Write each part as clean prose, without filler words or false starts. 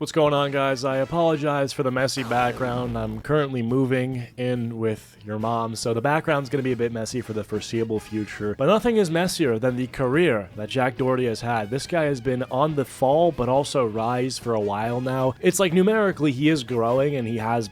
What's going on, guys? I apologize for the messy background. I'm currently moving in with your mom, so the background's going to be a bit messy for the foreseeable future. But nothing is messier than the career that Jack Doherty has had. This guy has been on the fall, but also rise for a while now. It's like numerically he is growing and he has,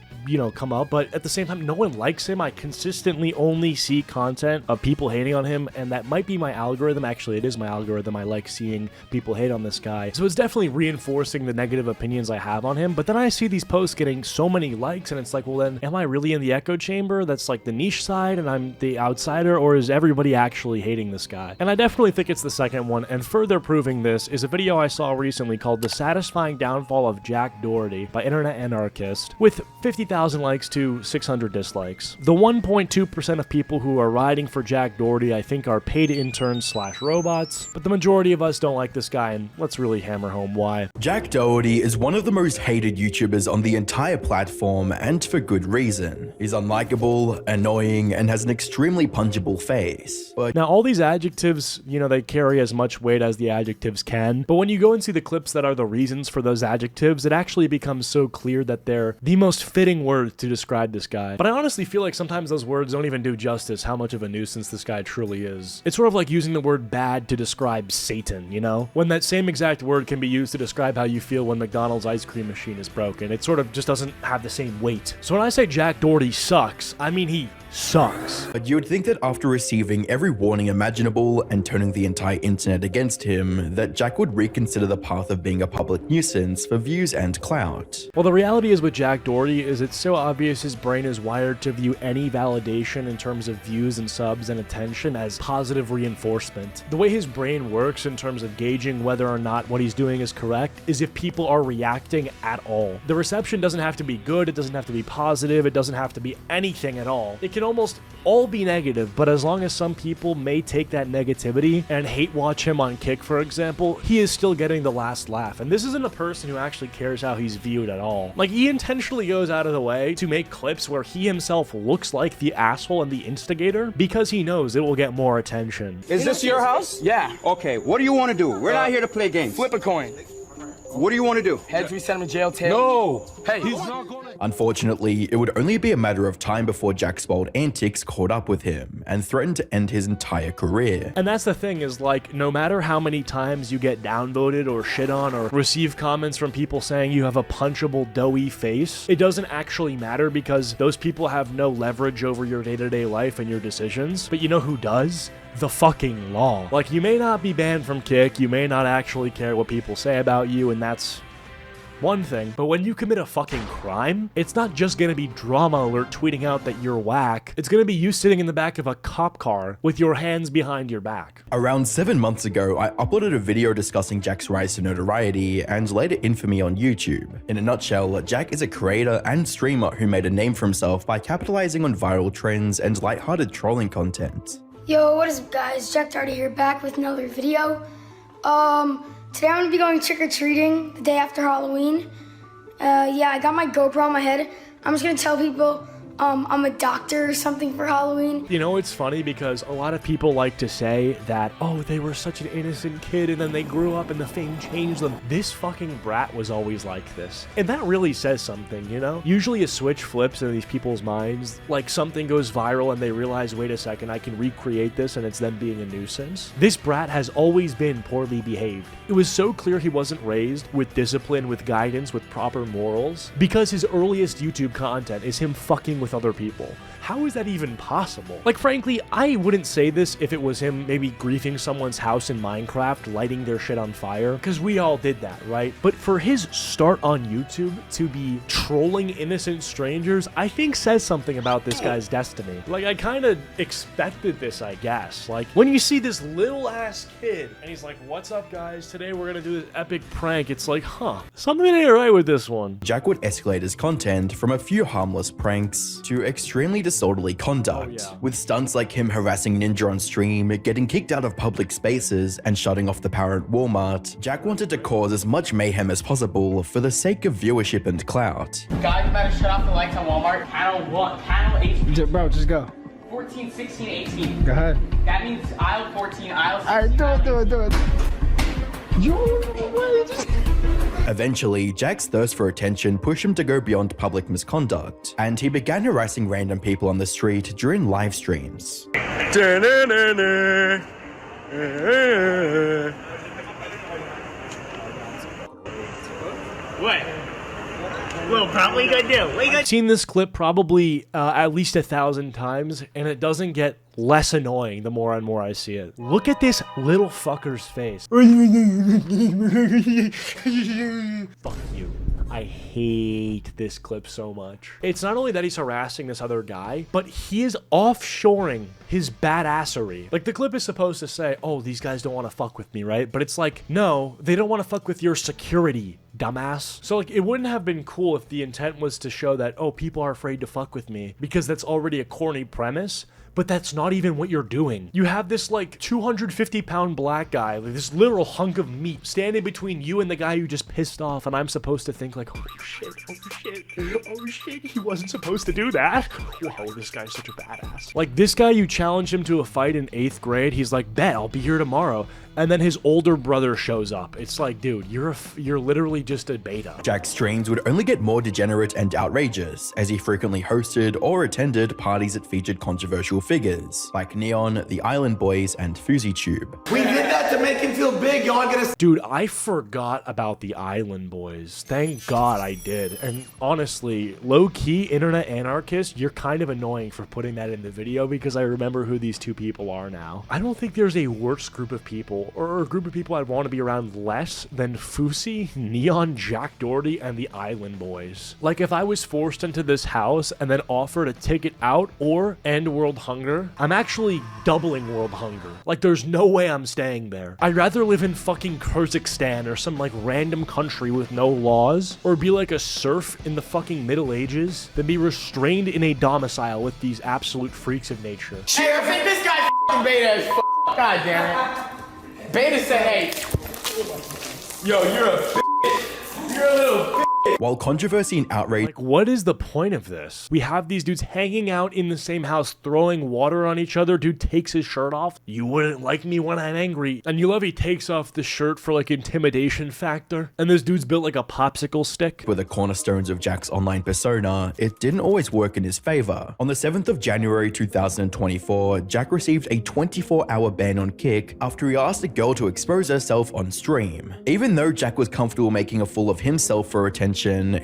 come up, but at the same time, no one likes him. I consistently only see content of people hating on him, and that might be my algorithm. Actually, it is my algorithm. I like seeing people hate on this guy. So it's definitely reinforcing the negative opinions I have on him, but then I see these posts getting so many likes, and it's like, well then, am I really in the echo chamber that's like the niche side and I'm the outsider, or is everybody actually hating this guy? And I definitely think it's the second one, and further proving this is a video I saw recently called The Satisfying Downfall of Jack Doherty by Internet Anarchist, with 50,000 likes to 600 dislikes. The 1.2% of people who are riding for Jack Doherty I think are paid interns / robots, but the majority of us don't like this guy, and let's really hammer home why. Jack Doherty is one of the most hated YouTubers on the entire platform, and for good reason. He's unlikable, annoying, and has an extremely punchable face. But now all these adjectives, they carry as much weight as the adjectives can, but when you go and see the clips that are the reasons for those adjectives, it actually becomes so clear that they're the most fitting words to describe this guy. But I honestly feel like sometimes those words don't even do justice how much of a nuisance this guy truly is. It's sort of like using the word bad to describe Satan, when that same exact word can be used to describe how you feel when McDonald's ice cream machine is broken. It sort of just doesn't have the same weight. So when I say Jack Doherty sucks, I mean he sucks. But you would think that after receiving every warning imaginable and turning the entire internet against him, that Jack would reconsider the path of being a public nuisance for views and clout. Well, the reality is with Jack Doherty is it's so obvious his brain is wired to view any validation in terms of views and subs and attention as positive reinforcement. The way his brain works in terms of gauging whether or not what he's doing is correct is if people are reacting at all. The reception doesn't have to be good, it doesn't have to be positive, it doesn't have to be anything at all. It can almost all be negative, but as long as some people may take that negativity and hate watch him on Kick, for example, he is still getting the last laugh. And this isn't a person who actually cares how he's viewed at all. Like, he intentionally goes out of the way to make clips where he himself looks like the asshole and the instigator because he knows it will get more attention. Is this your house? Yeah. Okay, what do you want to do? We're not here to play games. Flip a coin. What do you want to do? Heads, we send him to jail. Tails. No! Hey, He's not gonna... Unfortunately, it would only be a matter of time before Jack's bold antics caught up with him and threatened to end his entire career. And that's the thing is, like, no matter how many times you get downvoted or shit on or receive comments from people saying you have a punchable doughy face, it doesn't actually matter because those people have no leverage over your day-to-day life and your decisions. But you know who does? The fucking law. Like, you may not be banned from Kick, you may not actually care what people say about you, and that's one thing, but when you commit a fucking crime, it's not just gonna be drama alert tweeting out that you're whack. It's gonna be you sitting in the back of a cop car with your hands behind your back. Around 7 months ago, I uploaded a video discussing Jack's rise to notoriety and later infamy on YouTube. In a nutshell, Jack is a creator and streamer who made a name for himself by capitalizing on viral trends and lighthearted trolling content. Yo, what is up, guys? Jack Doherty here, back with another video. Today I'm gonna be going trick-or-treating the day after Halloween. Yeah, I got my GoPro on my head. I'm just gonna tell people I'm a doctor or something for Halloween. It's funny because a lot of people like to say that, oh, they were such an innocent kid and then they grew up and the fame changed them. This fucking brat was always like this. And that really says something, Usually a switch flips in these people's minds, like something goes viral and they realize, wait a second, I can recreate this and it's them being a nuisance. This brat has always been poorly behaved. It was so clear he wasn't raised with discipline, with guidance, with proper morals, because his earliest YouTube content is him fucking with other people. How is that even possible? Like, frankly, I wouldn't say this if it was him maybe griefing someone's house in Minecraft, lighting their shit on fire, because we all did that, right? But for his start on YouTube to be trolling innocent strangers, I think says something about this guy's destiny. Like, I kind of expected this, I guess. Like, when you see this little ass kid, and he's like, what's up, guys? Today we're gonna do this epic prank. It's like, huh, something ain't right with this one. Jack would escalate his content from a few harmless pranks to extremely disorderly conduct, with stunts like him harassing Ninja on stream, getting kicked out of public spaces, and shutting off the power at Walmart. Jack wanted to cause as much mayhem as possible for the sake of viewership and clout. Guys, you better shut off the lights on Walmart. Panel 8. Bro, just go. 14, 16, 18. Go ahead. That means aisle 14, aisle 16. Alright, do it. Yo, wait, just... Eventually, Jack's thirst for attention pushed him to go beyond public misconduct, and he began harassing random people on the street during live streams. What? Well, probably gonna do. What you gonna I've seen this clip probably at least 1,000 times, and it doesn't get less annoying the more and more I see it. Look at this little fucker's face. Fuck you. I hate this clip so much. It's not only that he's harassing this other guy, but he is offshoring his badassery. Like, the clip is supposed to say, oh, these guys don't want to fuck with me, right? But it's like, no, they don't want to fuck with your security, dumbass. So, like, it wouldn't have been cool if the intent was to show that, oh, people are afraid to fuck with me, because that's already a corny premise. But that's not even what you're doing. You have this like 250-pound black guy, like this literal hunk of meat, standing between you and the guy you just pissed off, and I'm supposed to think like, oh shit, he wasn't supposed to do that. Whoa, this guy's such a badass. Like, this guy, you challenge him to a fight in 8th grade, he's like, bet, I'll be here tomorrow. And then his older brother shows up. It's like, dude, you're literally just a beta. Jack's streams would only get more degenerate and outrageous, as he frequently hosted or attended parties that featured controversial figures, like Neon, the Island Boys, and FuzzyTube. We did that to make him feel big, y'all gonna— Dude, I forgot about the Island Boys. Thank God I did. And honestly, low-key, internet anarchist, you're kind of annoying for putting that in the video, because I remember who these two people are now. I don't think there's a worse group of people, or a group of people I'd want to be around less than Fuzzy, Neon, Jack Doherty, and the Island Boys. Like, if I was forced into this house and then offered a ticket out or end world hunger, I'm actually doubling world hunger. Like, there's no way I'm staying there. I'd rather live in fucking Kyrgyzstan or some like random country with no laws, or be like a serf in the fucking Middle Ages, than be restrained in a domicile with these absolute freaks of nature. Sheriff, this guy f***ing beta as f***. God damn it. Beta said, hey, yo, you're a bitch. You're a little bitch. While controversy and outrage— Like, what is the point of this? We have these dudes hanging out in the same house, throwing water on each other. Dude takes his shirt off. You wouldn't like me when I'm angry. And you love he takes off the shirt for like intimidation factor. And this dude's built like a popsicle stick. were the cornerstones of Jack's online persona, it didn't always work in his favor. On the 7th of January 2024, Jack received a 24-hour ban on Kick after he asked a girl to expose herself on stream. Even though Jack was comfortable making a fool of himself for attention,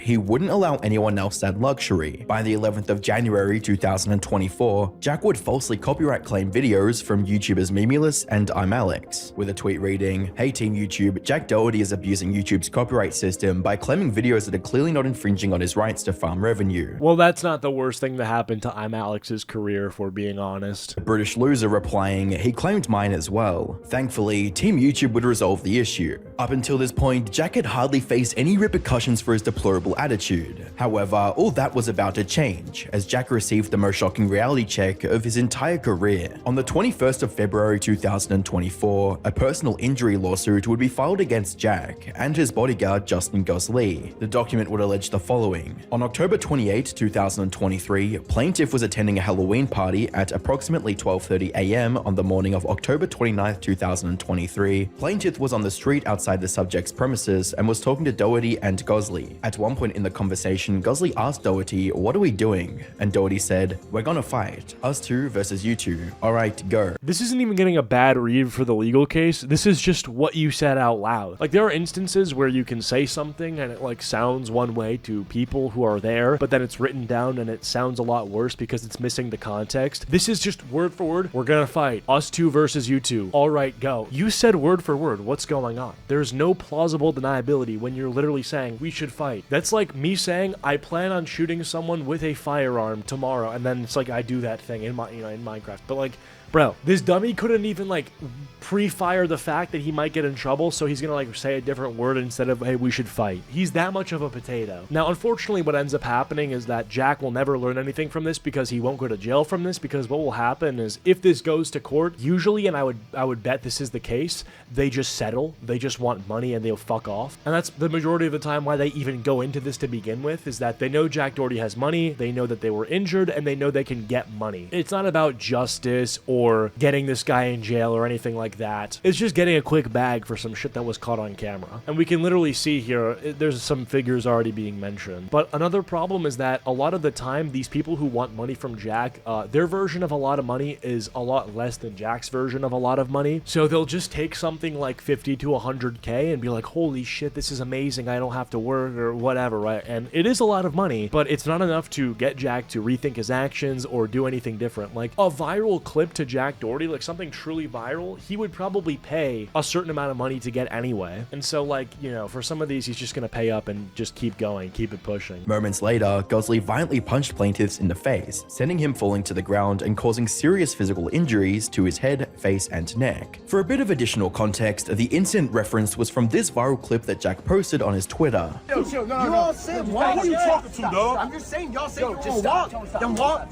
he wouldn't allow anyone else that luxury. By the 11th of January 2024, Jack would falsely copyright claim videos from YouTubers Mimulus and I'm Alex, with a tweet reading, "Hey Team YouTube, Jack Doherty is abusing YouTube's copyright system by claiming videos that are clearly not infringing on his rights to farm revenue." Well, that's not the worst thing to happen to I'm Alex's career, if we're being honest. The British loser replying, "He claimed mine as well." Thankfully, Team YouTube would resolve the issue. Up until this point, Jack had hardly faced any repercussions for his deplorable attitude. However, all that was about to change, as Jack received the most shocking reality check of his entire career. On the 21st of February 2024, a personal injury lawsuit would be filed against Jack and his bodyguard Justin Gosley. The document would allege the following. On October 28, 2023, plaintiff was attending a Halloween party at approximately 12:30 a.m. on the morning of October 29, 2023. Plaintiff was on the street outside the subject's premises and was talking to Doherty and Gosley. At one point in the conversation, Gosley asked Doherty, "What are we doing?" And Doherty said, "We're gonna fight. Us two versus you two. Alright, go." This isn't even getting a bad read for the legal case. This is just what you said out loud. Like, there are instances where you can say something and it like sounds one way to people who are there, but then it's written down and it sounds a lot worse because it's missing the context. This is just word for word. We're gonna fight. Us two versus you two. Alright, go. You said word for word. What's going on? There's no plausible deniability when you're literally saying we should fight. That's like me saying I plan on shooting someone with a firearm tomorrow, and then it's like I do that thing in my, in Minecraft. But like, bro, this dummy couldn't even like pre-fire the fact that he might get in trouble, so he's gonna like say a different word instead of, hey, we should fight. He's that much of a potato. Now, unfortunately, what ends up happening is that Jack will never learn anything from this because he won't go to jail from this, because what will happen is if this goes to court, usually, and I would bet this is the case, they just settle. They just want money and they'll fuck off. And that's the majority of the time why they even go into this to begin with, is that they know Jack Doherty has money, they know that they were injured, and they know they can get money. It's not about justice or or getting this guy in jail or anything like that. It's just getting a quick bag for some shit that was caught on camera. And we can literally see here, there's some figures already being mentioned. But another problem is that a lot of the time, these people who want money from Jack, their version of a lot of money is a lot less than Jack's version of a lot of money. So they'll just take something like 50 to 100K and be like, holy shit, this is amazing. I don't have to work or whatever, right? And it is a lot of money, but it's not enough to get Jack to rethink his actions or do anything different. Like a viral clip to Jack Doherty, like something truly viral, he would probably pay a certain amount of money to get anyway. And so like, you know, for some of these, he's just going to pay up and just keep going, keep it pushing. Moments later, Gosley violently punched plaintiffs in the face, sending him falling to the ground and causing serious physical injuries to his head, face, and neck. For a bit of additional context, the incident referenced was from this viral clip that Jack posted on his Twitter. Yo, chill, no, you all said, why are you talking to, dog? I'm just saying, y'all said, just walk. Then walk.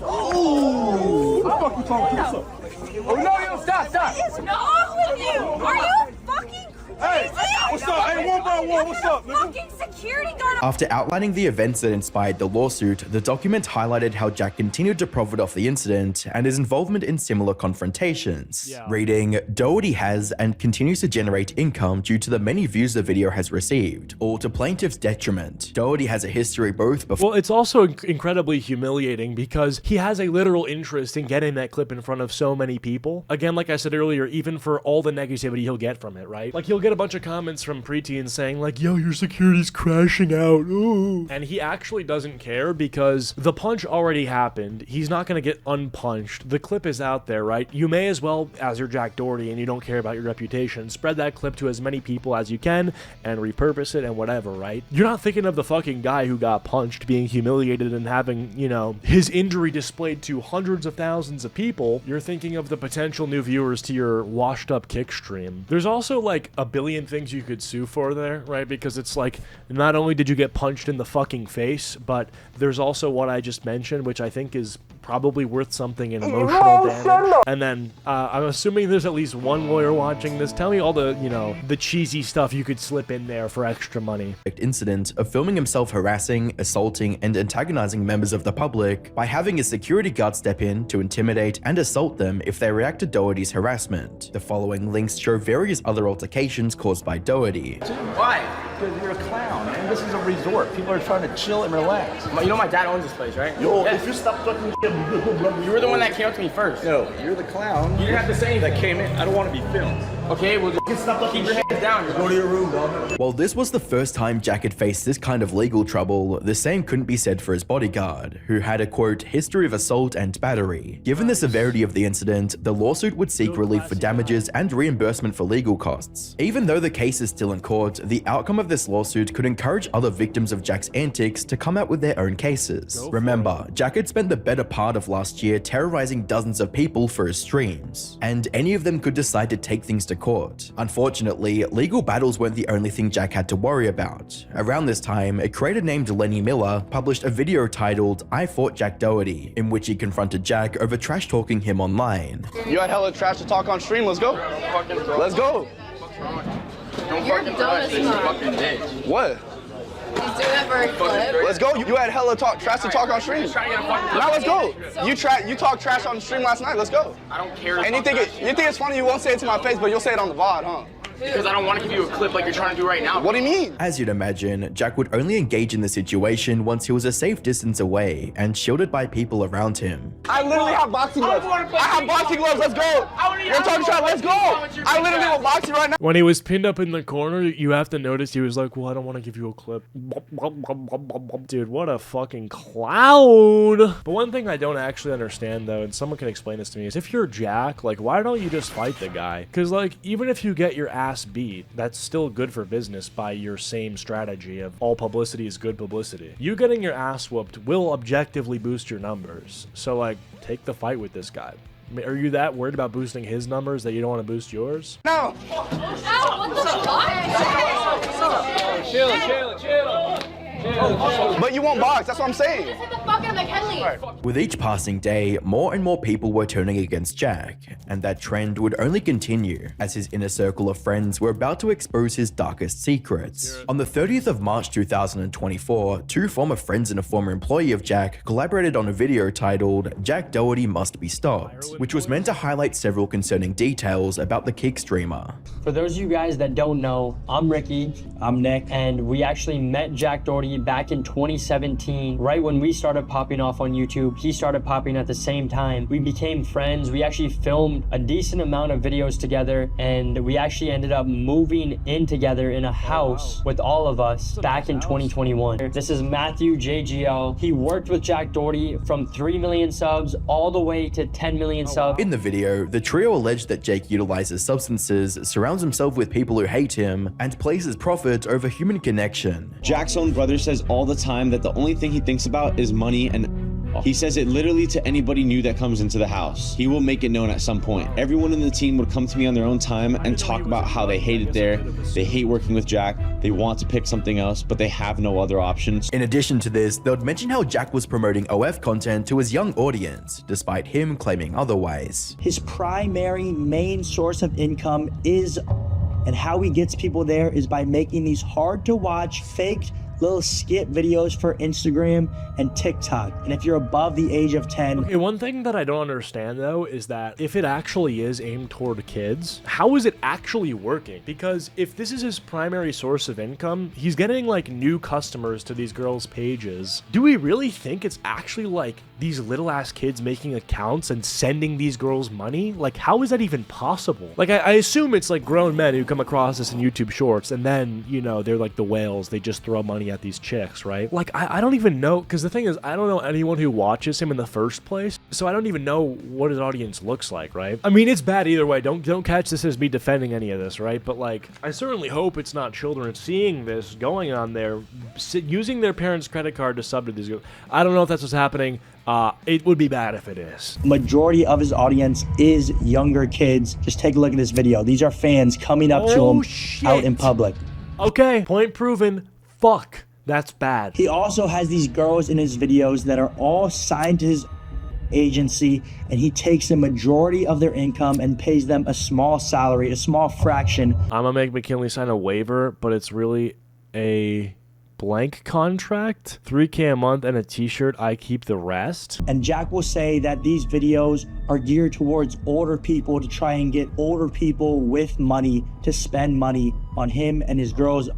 Oh, what the fuck you talking to? Oh, no, yo, stop. What is wrong with you? Are you fucking crazy? Hey, what's up? Hey, one by one, what's up, nigga? Fucking security guard. After outlining the events that inspired the lawsuit, the document highlighted how Jack continued to profit off the incident and his involvement in similar confrontations. Reading, Doherty has and continues to generate income due to the many views the video has received, all to plaintiff's detriment. Doherty has a history both before— Well, it's also incredibly humiliating because he has a literal interest in getting that clip in front of so many people. Again, like I said earlier, even for all the negativity he'll get from it, right? Like he'll get a bunch of comments from preteens saying like, yo, your security's crashing out. Ooh. And he actually doesn't care because the punch already happened. He's not going to get unpunched. The clip is out there, right? You may as well, as you're Jack Doherty and you don't care about your reputation, spread that clip to as many people as you can and repurpose it and whatever, right? You're not thinking of the fucking guy who got punched being humiliated and having, you know, his injury displayed to hundreds of thousands of people. You're thinking of the potential new viewers to your washed up kick stream. There's also like a billion things you could sue for there, right? Because it's like, not only did you get punched in the fucking face, but there's also what I just mentioned, which I think is probably worth something in emotional damage. And then I'm assuming there's at least one lawyer watching this. Tell me all the, you know, the cheesy stuff you could slip in there for extra money. Incident of filming himself harassing, assaulting, and antagonizing members of the public by having a security guard step in to intimidate and assault them if they react to Doherty's harassment. The following links show various other altercations caused by Doherty. Why? Because you're a clown, man. This is a resort. People are trying to chill and relax. You know my dad owns this place, right? Yo, if you stop talking shit, you were the one that came up to me first. No, you're the clown. You didn't have to say anything. That came in. I don't want to be filmed. Okay, well, just keep your hands down. Go to your room, dog. While this was the first time Jack had faced this kind of legal trouble, the same couldn't be said for his bodyguard, who had a quote, history of assault and battery. Given the severity of the incident, the lawsuit would seek relief for damages and reimbursement for legal costs. Even though the case is still in court, the outcome of this lawsuit could encourage other victims of Jack's antics to come out with their own cases. Remember, Jack had spent the better part of last year terrorizing dozens of people for his streams, and any of them could decide to take things to court. Unfortunately, legal battles weren't the only thing Jack had to worry about. Around this time, a creator named Lenny Miller published a video titled I Fought Jack Doherty, in which he confronted Jack over trash talking him online. You had hella trash to talk on stream, let's go. Let's go. You're dumb as fuck. What? He's doing that for a clip. Let's go. You had hella trash to talk on stream. Now let's go. You talked trash on the stream last night. Let's go. I don't care. And you think it's funny? You won't say it to my face, but you'll say it on the VOD, huh? Because I don't want to give you a clip like you're trying to do right now. What do you mean? As you'd imagine, Jack would only engage in the situation once he was a safe distance away and shielded by people around him. I literally have boxing gloves. I have boxing gloves. Let's go. You're talking trash. Let's go. I literally will box you right now. When he was pinned up in the corner, you have to notice he was like, well, I don't want to give you a clip. Dude, what a fucking clown. But one thing I don't actually understand, though, and someone can explain this to me, is if you're Jack, like, why don't you just fight the guy? Because, like, even if you get your ass beat, that's still good for business by your same strategy of all publicity is good publicity. You getting your ass whooped will objectively boost your numbers. So, like, take the fight with this guy. I mean, are you that worried about boosting his numbers that you don't want to boost yours? No. Ow, what the fuck? Chill. But you won't box, that's what I'm saying. Just hit the fucking McKinley. With each passing day, more and more people were turning against Jack, and that trend would only continue as his inner circle of friends were about to expose his darkest secrets. On the 30th of March 2024, two former friends and a former employee of Jack collaborated on a video titled "Jack Doherty Must Be Stopped," which was meant to highlight several concerning details about the kick streamer. For those of you guys that don't know, I'm Ricky. I'm Nick. And we actually met Jack Doherty back in 2017, right when we started popping off on YouTube. He started popping at the same time. We became friends. We actually filmed a decent amount of videos together, and we actually ended up moving in together in a house with all of us back in 2021. This is Matthew JGL. He worked with Jack Doherty from 3 million subs all the way to 10 million subs. In the video, the trio alleged that Jake utilizes substances, surrounds himself with people who hate him, and places profit over human connection. Jack's own brother says all the time that the only thing he thinks about is money, and he says it literally to anybody new that comes into the house. He will make it known at some point. Everyone in the team would come to me on their own time and talk about how they hate it there, they hate working with Jack, they want to pick something else, but they have no other options. In addition to this, they would mention how Jack was promoting OF content to his young audience, despite him claiming otherwise. His primary main source of income is, and how he gets people there, is by making these hard to watch fake little skit videos for Instagram and TikTok. And if you're above the age of 10. Okay, one thing that I don't understand though is that if it actually is aimed toward kids, how is it actually working? Because if this is his primary source of income, he's getting like new customers to these girls' pages. Do we really think it's actually like these little ass kids making accounts and sending these girls money? Like, how is that even possible? Like, I assume it's like grown men who come across this in YouTube shorts and then, you know, they're like the whales. They just throw money at these chicks, right? Like, I don't even know, because the thing is, I don't know anyone who watches him in the first place, so I don't even know what his audience looks like, right? I mean, it's bad either way. Don't catch this as me defending any of this, right? But like, I certainly hope it's not children seeing this going on there, using their parents' credit card to sub to these girls. I don't know if that's what's happening. It would be bad if it is. Majority of his audience is younger kids. Just take a look at this video. These are fans coming up to him out in public. Okay, point proven. Fuck. That's bad. He also has these girls in his videos that are all signed to his agency, and he takes the majority of their income and pays them a small salary, a small fraction. I'm gonna make McKinley sign a waiver, but it's really a blank contract, 3K a month and a t-shirt. I keep the rest. And Jack will say that these videos are geared towards older people, to try and get older people with money to spend money on him and his girls.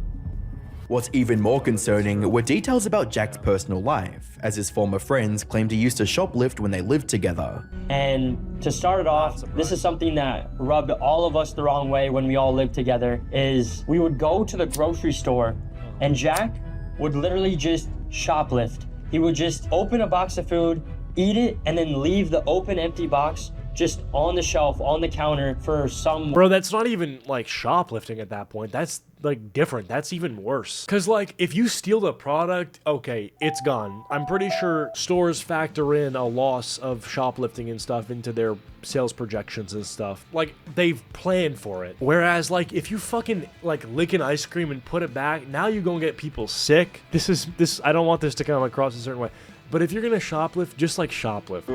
What's even more concerning were details about Jack's personal life, as his former friends claimed he used to shoplift when they lived together. And to start it off, this is something that rubbed all of us the wrong way when we all lived together, is we would go to the grocery store and Jack would literally just shoplift. He would just open a box of food, eat it, and then leave the open empty box just on the shelf, on the counter for some... Bro, that's not even like shoplifting at that point. That's like different. That's even worse. Cause like if you steal the product, okay, it's gone. I'm pretty sure stores factor in a loss of shoplifting and stuff into their sales projections and stuff. Like they've planned for it. Whereas like if you fucking like lick an ice cream and put it back, now you're gonna get people sick. This I don't want this to come across a certain way. But if you're gonna shoplift, just like shoplift.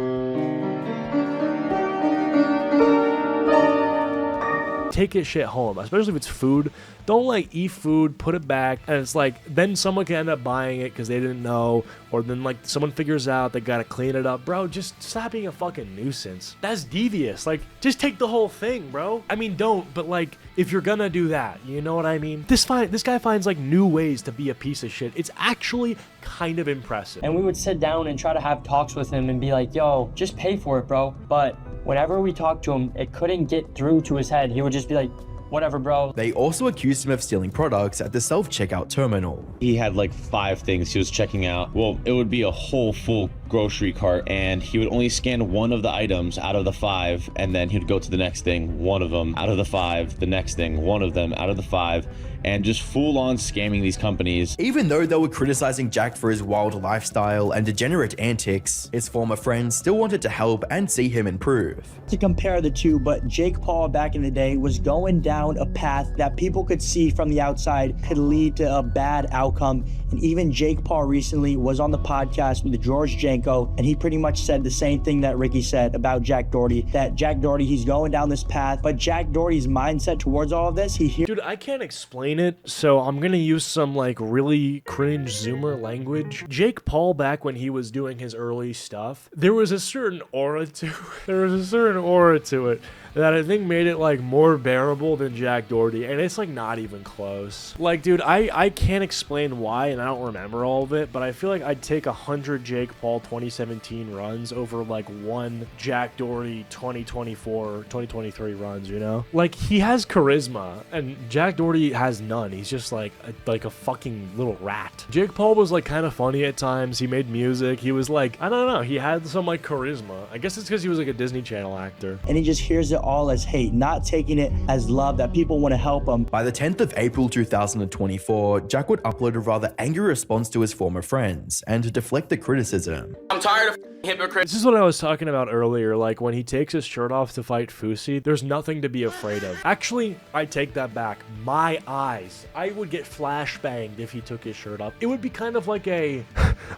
Take your shit home, especially if it's food. Don't like eat food, put it back, and it's like then someone can end up buying it because they didn't know, or then like someone figures out they gotta clean it up. Bro, just stop being a fucking nuisance. That's devious. Like, just take the whole thing, bro. I mean, don't, but like if you're gonna do that, you know what I mean? This guy finds like new ways to be a piece of shit. It's actually kind of impressive. And we would sit down and try to have talks with him and be like, yo, just pay for it, bro. But whenever we talked to him, it couldn't get through to his head. He would just be like, whatever, bro. They also accused him of stealing products at the self-checkout terminal. He had like 5 things he was checking out. Well, it would be a whole full grocery cart, and he would only scan one of the items out of the 5, and then he'd go to the next thing, one of them out of the 5, the next thing, one of them out of the 5. and just full-on scamming these companies. Even though they were criticizing Jack for his wild lifestyle and degenerate antics, his former friends still wanted to help and see him improve. To compare the two, but Jake Paul back in the day was going down a path that people could see from the outside could lead to a bad outcome. And even Jake Paul recently was on the podcast with George Janko, and he pretty much said the same thing that Ricky said about Jack Doherty, that Jack Doherty, he's going down this path, but Jack Doherty's mindset towards all of this, Dude, I can't explain it, so I'm gonna use some like really cringe Zoomer language. Jake Paul, back when he was doing his early stuff, there was a certain aura to it that I think made it like more bearable than Jack Doherty, and it's like not even close. Like, dude, I can't explain why, and I don't remember all of it, but I feel like I'd take 100 Jake Paul 2017 runs over like one Jack Doherty 2024, 2023 runs, you know? Like, he has charisma, and Jack Doherty has none. He's just like a fucking little rat. Jake Paul was like kind of funny at times. He made music. He was like, I don't know, he had some like charisma. I guess it's because he was like a Disney Channel actor. And he just hears it all as hate, not taking it as love, that people want to help him. By the 10th of April 2024, Jack would upload a rather angry response to his former friends, and to deflect the criticism. I'm tired of hypocrites. This is what I was talking about earlier, like when he takes his shirt off to fight Fusi, there's nothing to be afraid of. Actually, I take that back. My eyes. I would get flashbanged if he took his shirt off. It would be kind of like a...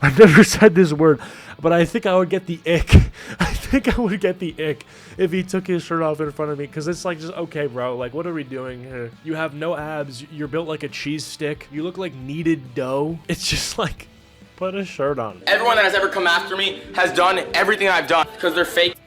I've never said this word, but I think I would get the ick. I think I would get the ick if he took his shirt off in front of me, because it's like, just, okay, bro, like, what are we doing here? You have no abs, you're built like a cheese stick, you look like kneaded dough. It's just like, put a shirt on. Everyone that has ever come after me has done everything I've done because they're fake,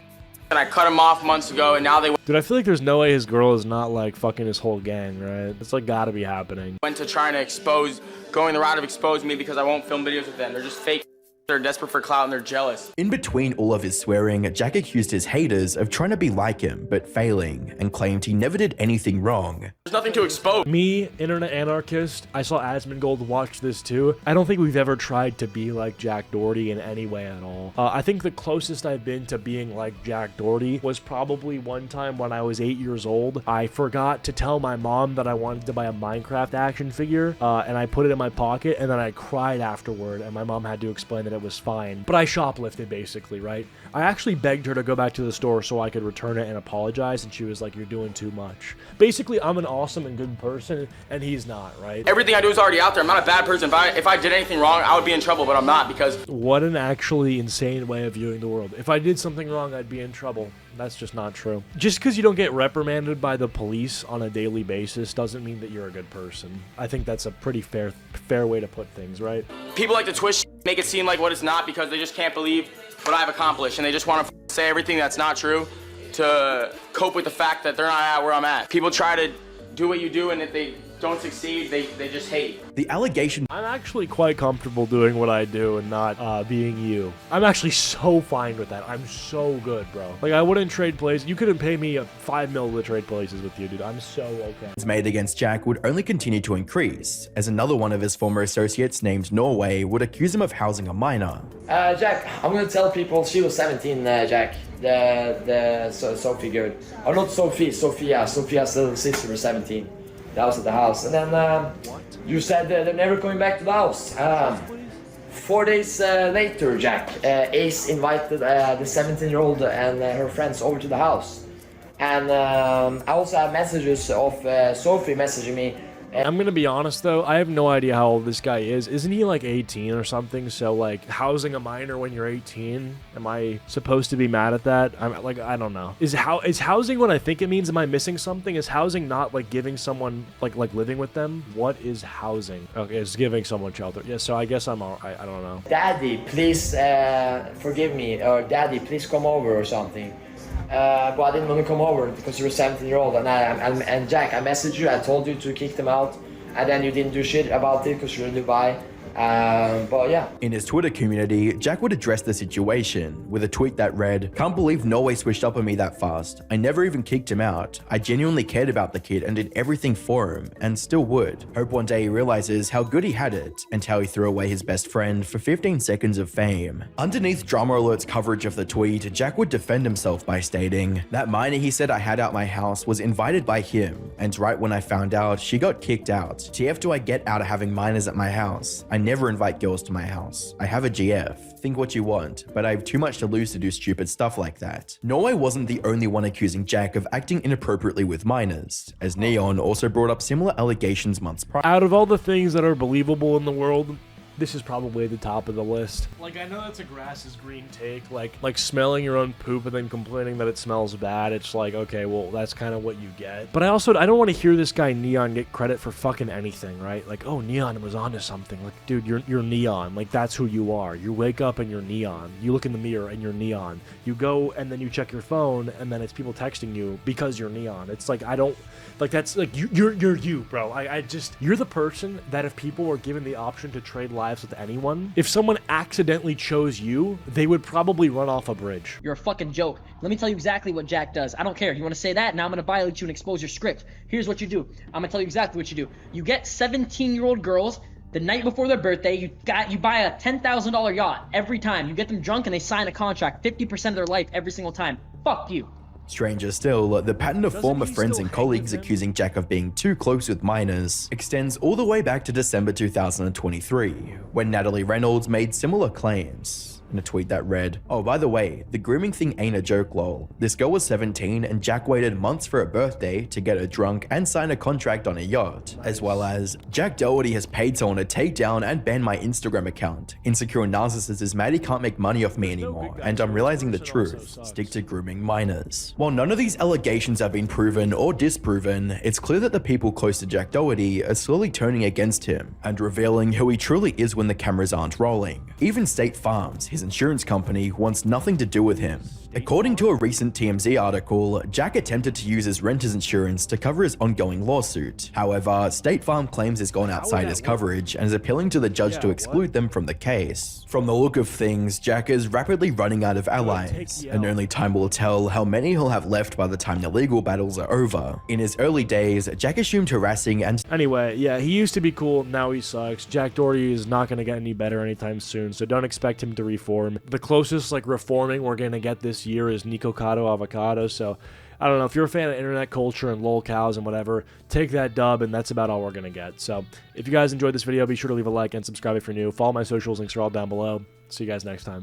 and I cut them off months ago, and now they Dude, I feel like there's no way his girl is not like fucking his whole gang, right? It's like gotta be happening. went to trying to going the route of exposing me because I won't film videos with them. They're just fake. They're desperate for clout and they're jealous. In between all of his swearing, Jack accused his haters of trying to be like him, but failing, and claimed he never did anything wrong. There's nothing to expose. Me, internet anarchist, I saw Asmongold watch this too. I don't think we've ever tried to be like Jack Doherty in any way at all. I think the closest I've been to being like Jack Doherty was probably one time when I was 8 years old. I forgot to tell my mom that I wanted to buy a Minecraft action figure, and I put it in my pocket, and then I cried afterward, and my mom had to explain that it was fine. But I shoplifted, basically, right? I actually begged her to go back to the store so I could return it and apologize, and she was like, you're doing too much. Basically, I'm an awesome and good person, and he's not, right? Everything I do is already out there. I'm not a bad person. If I did anything wrong, I would be in trouble, but I'm not, because... What an actually insane way of viewing the world. If I did something wrong, I'd be in trouble. That's just not true. Just because you don't get reprimanded by the police on a daily basis doesn't mean that you're a good person. I think that's a pretty fair way to put things, right? People like to twist, make it seem like what it's not, because they just can't believe what I've accomplished, and they just want to say everything that's not true to cope with the fact that they're not at where I'm at. People try to do what you do, and if they don't succeed, they just hate. The allegation... I'm actually quite comfortable doing what I do and not being you. I'm actually so fine with that. I'm so good, bro. Like, I wouldn't trade places. You couldn't pay me $5 million to trade places with you, dude. I'm so okay. ...made against Jack would only continue to increase, as another one of his former associates named Norway would accuse him of housing a minor. Jack, I'm gonna tell people she was 17, Jack. Sophie girl. Oh, not Sophie, Sophia. Sophia's little sister was 17. That was at the house. And then you said they're never coming back to the house. 4 days later, Jack, Ace invited the 17-year-old and her friends over to the house. And I also have messages of Sophie messaging me. I'm gonna be honest though, I have no idea how old this guy is. Isn't he like 18 or something? So like, housing a minor when you're 18, am I supposed to be mad at that? I'm like, I don't know. Is housing what I think it means? Am I missing something? Is housing not like giving someone like living with them? What is housing? Okay, it's giving someone shelter. Yeah, so I guess I don't know. Daddy, please forgive me, or Daddy, please come over or something. But I didn't want to come over because you're a 17-year-old, and Jack, I messaged you, I told you to kick them out, and then you didn't do shit about it because you're in Dubai. But yeah. In his Twitter community, Jack would address the situation with a tweet that read, "Can't believe Norway switched up on me that fast. I never even kicked him out. I genuinely cared about the kid and did everything for him, and still would. Hope one day he realizes how good he had it and how he threw away his best friend for 15 seconds of fame." Underneath Drama Alert's coverage of the tweet, Jack would defend himself by stating, "That minor he said I had out my house was invited by him, and right when I found out, she got kicked out. TF do I get out of having minors at my house? I never invite girls to my house. I have a GF. Think what you want, but I have too much to lose to do stupid stuff like that." Norway wasn't the only one accusing Jack of acting inappropriately with minors, as Neon also brought up similar allegations months prior. Out of all the things that are believable in the world, this is probably the top of the list. Like, I know that's a grass is green take, like smelling your own poop and then complaining that it smells bad. It's like, okay, well, that's kind of what you get. But I don't want to hear this guy Neon get credit for fucking anything, right? Like, oh, Neon was onto something. Like, dude, you're Neon. Like, that's who you are. You wake up and you're Neon. You look in the mirror and you're Neon. You go and then you check your phone and then it's people texting you because you're Neon. It's like, that's like, you're you, bro. You're the person that if people were given the option to trade lives with anyone, if someone accidentally chose you, they would probably run off a bridge. You're a fucking joke. Let me tell you exactly what Jack does. I don't care. You want to say that? Now I'm going to violate you and expose your script. Here's what you do. I'm going to tell you exactly what you do. You get 17-year-old girls the night before their birthday. You buy a $10,000 yacht every time. You get them drunk and they sign a contract. 50% of their life every single time. Fuck you. Stranger still, the pattern of former friends and colleagues accusing Jack of being too close with minors extends all the way back to December 2023, when Natalie Reynolds made similar claims. In a tweet that read, "Oh, by the way, the grooming thing ain't a joke, lol. This girl was 17 and Jack waited months for her birthday to get her drunk and sign a contract on a yacht." As well as, "Jack Doherty has paid someone to take down and ban my Instagram account. Insecure narcissist is mad he can't make money off me anymore, and I'm realizing the truth. Stick to grooming minors." While none of these allegations have been proven or disproven, it's clear that the people close to Jack Doherty are slowly turning against him and revealing who he truly is when the cameras aren't rolling. Even State Farm's, his insurance company, wants nothing to do with him. According to a recent TMZ article, Jack attempted to use his renter's insurance to cover his ongoing lawsuit. However, State Farm claims he's gone outside his coverage and is appealing to the judge to exclude them from the case. From the look of things, Jack is rapidly running out of allies, and only time will tell how many he'll have left by the time the legal battles are over. In his early days, Jack assumed harassing and— Anyway, yeah, he used to be cool, now he sucks. Jack Doherty is not going to get any better anytime soon, so don't expect him to reform. The closest, reforming we're going to get this year is Nico Cotto Avocado, so I don't know, if you're a fan of internet culture and lol cows and whatever, take that dub, and that's about all we're going to get. So if you guys enjoyed this video, be sure to leave a like and subscribe if you're new. Follow my socials, links are all down below. See you guys next time.